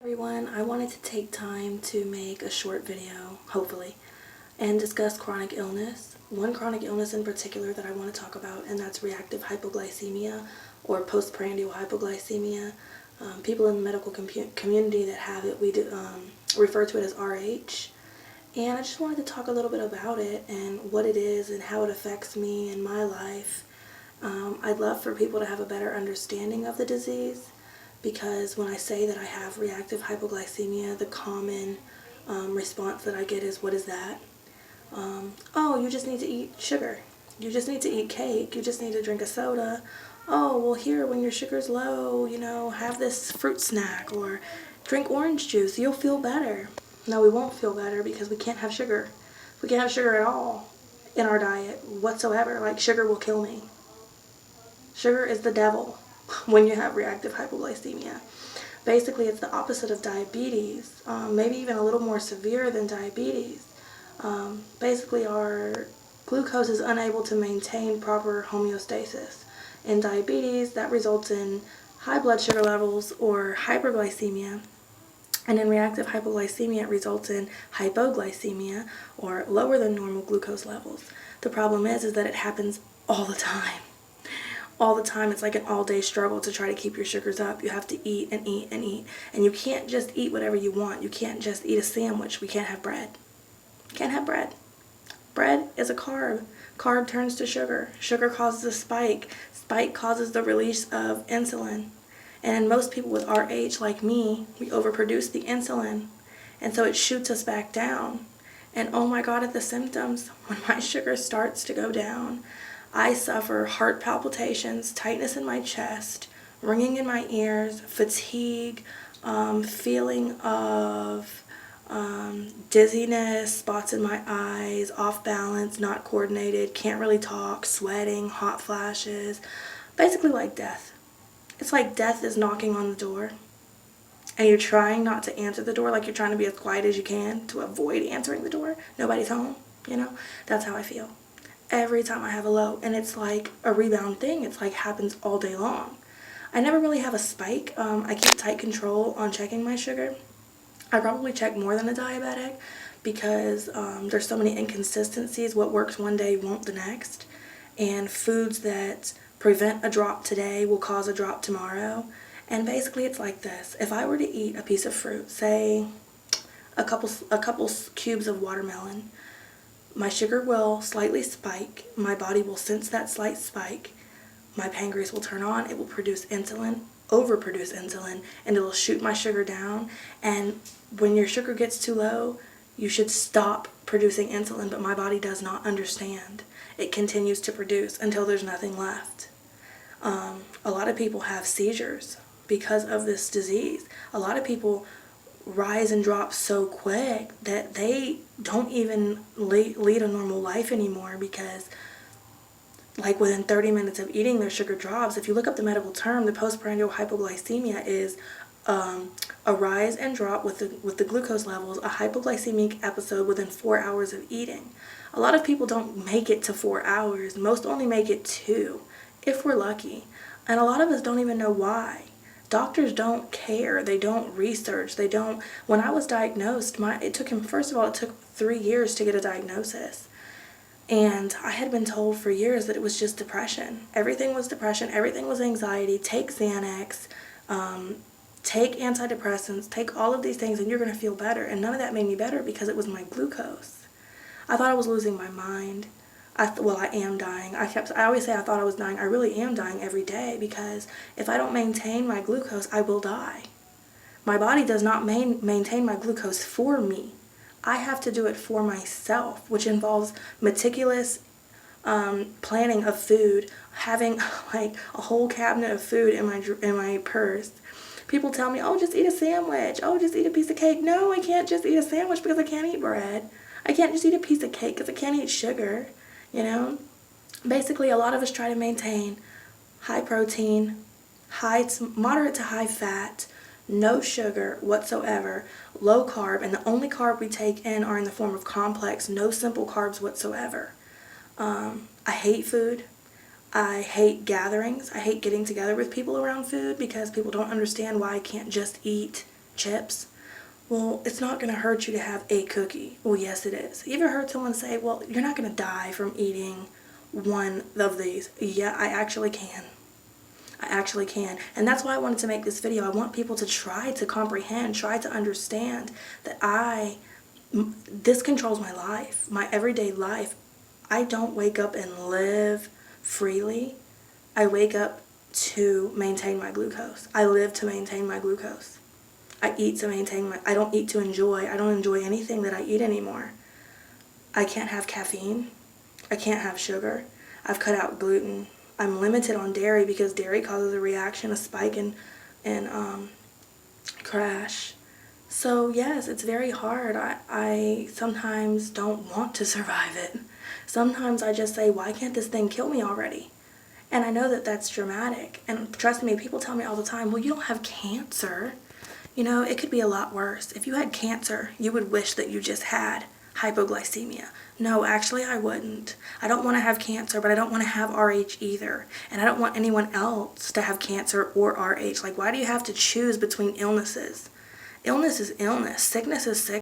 Everyone, I wanted to take time to make a short video, hopefully, and discuss chronic illness. One chronic illness in particular that I want to talk about, and that's reactive hypoglycemia or postprandial hypoglycemia. People in the medical community that have it, we refer to it as RH. And I just wanted to talk a little bit about it and what it is and how it affects me and my life. I'd love for people to have a better understanding of the disease, because when I say that I have reactive hypoglycemia, the common response that I get is, what is that? Oh, you just need to eat sugar. You just need to eat cake. You just need to drink a soda. Oh, well, here, when your sugar's low, have this fruit snack or drink orange juice. You'll feel better. No, we won't feel better because we can't have sugar. We can't have sugar at all in our diet whatsoever. Like, sugar will kill me. Sugar is the devil when you have reactive hypoglycemia. Basically, it's the opposite of diabetes, maybe even a little more severe than diabetes. Basically, our glucose is unable to maintain proper homeostasis. In diabetes, that results in high blood sugar levels or hyperglycemia. And in reactive hypoglycemia, it results in hypoglycemia or lower than normal glucose levels. The problem is that it happens all the time. All the time. It's like an all-day struggle to try to keep your sugars up. You have to eat and eat and eat. And you can't just eat whatever you want. You can't just eat a sandwich. We can't have bread. Can't have bread. Bread is a carb. Carb turns to sugar. Sugar causes a spike. Spike causes the release of insulin. And most people with RH, like me, we overproduce the insulin. And so it shoots us back down. And oh my God, at the symptoms, when my sugar starts to go down, I suffer heart palpitations, tightness in my chest, ringing in my ears, fatigue, feeling of dizziness, spots in my eyes, off balance, not coordinated, can't really talk, sweating, hot flashes, basically like death. It's like death is knocking on the door, and you're trying not to answer the door, like you're trying to be as quiet as you can to avoid answering the door. Nobody's home, That's how I feel every time I have a low, and it's like a rebound thing. It's like happens all day long. I never really have a spike. I keep tight control on checking my sugar. I probably check more than a diabetic because there's so many inconsistencies. What works one day won't the next, and foods that prevent a drop today will cause a drop tomorrow. And basically it's like this. If I were to eat a piece of fruit, say a couple cubes of watermelon, my sugar will slightly spike, my body will sense that slight spike, my pancreas will turn on, it will produce insulin, overproduce insulin, and it'll shoot my sugar down. And when your sugar gets too low, you should stop producing insulin, but my body does not understand. It continues to produce until there's nothing left. A lot of people have seizures because of this disease. A lot of people rise and drop so quick that they don't even lead a normal life anymore, because like within 30 minutes of eating, their sugar drops. If you look up the medical term, the postprandial hypoglycemia is a rise and drop with the glucose levels, a hypoglycemic episode within 4 hours of eating. A lot of people don't make it to 4 hours. Most only make it 2, if we're lucky. And a lot of us don't even know why. Doctors don't care. They don't research. They don't. When I was diagnosed, it took 3 years to get a diagnosis. And I had been told for years that it was just depression. Everything was depression. Everything was anxiety. Take Xanax, take antidepressants, take all of these things, and you're going to feel better. And none of that made me better because it was my glucose. I thought I was losing my mind. I am dying. I always say I thought I was dying. I really am dying every day, because if I don't maintain my glucose, I will die. My body does not maintain my glucose for me. I have to do it for myself, which involves meticulous planning of food, having like a whole cabinet of food in my purse. People tell me, oh, just eat a sandwich. Oh, just eat a piece of cake. No, I can't just eat a sandwich because I can't eat bread. I can't just eat a piece of cake because I can't eat sugar. Basically, a lot of us try to maintain high protein, moderate to high fat, no sugar whatsoever, low carb, and the only carb we take in are in the form of complex, no simple carbs whatsoever. I hate food. I hate gatherings. I hate getting together with people around food because people don't understand why I can't just eat chips. Well, it's not going to hurt you to have a cookie. Well, yes, it is. You ever heard someone say, well, you're not going to die from eating one of these? Yeah, I actually can. I actually can. And that's why I wanted to make this video. I want people to try to comprehend, try to understand that this controls my life, my everyday life. I don't wake up and live freely. I wake up to maintain my glucose. I live to maintain my glucose. I eat to maintain I don't eat to enjoy. I don't enjoy anything that I eat anymore. I can't have caffeine. I can't have sugar. I've cut out gluten. I'm limited on dairy because dairy causes a reaction, a spike in crash. So yes, it's very hard. I sometimes don't want to survive it. Sometimes I just say, why can't this thing kill me already? And I know that that's dramatic. And trust me, people tell me all the time, well, you don't have cancer. You know, it could be a lot worse. If you had cancer, you would wish that you just had hypoglycemia. No, actually I wouldn't. I don't want to have cancer, but I don't want to have RH either. And I don't want anyone else to have cancer or RH. Like, why do you have to choose between illnesses? Illness is illness. Sickness is sickness.